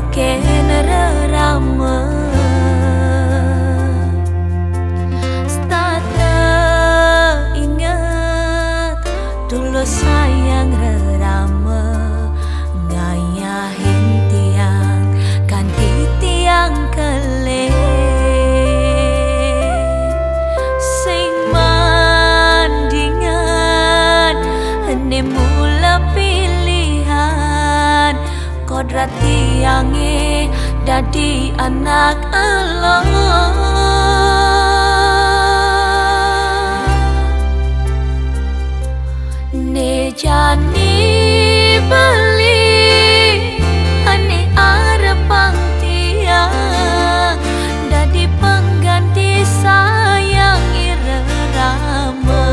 teken rerama stata ingat dulu sayang rerama ngayahin tiang ganti tiang kele sing mandingan hene mula pilihan kodrat tiange dadi anak Allah ne jani beli ane arepang tiang dadi pengganti sayang irama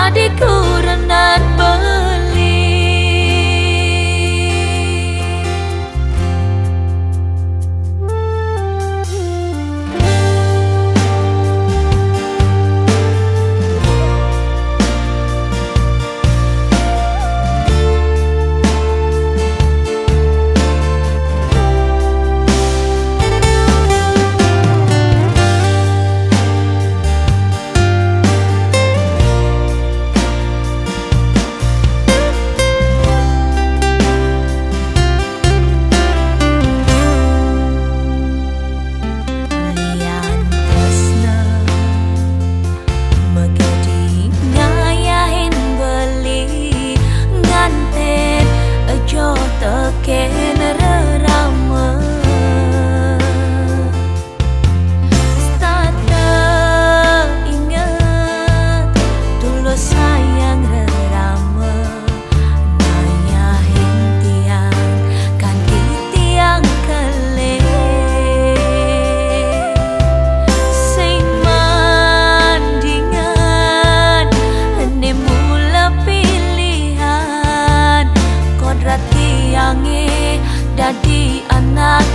adikku renan beli teken rerama stata ingat dulu sayang rerama ngayahin tiang ganti tiang kele sing mandingan hene mula pilihan kodrat tiange dadi anak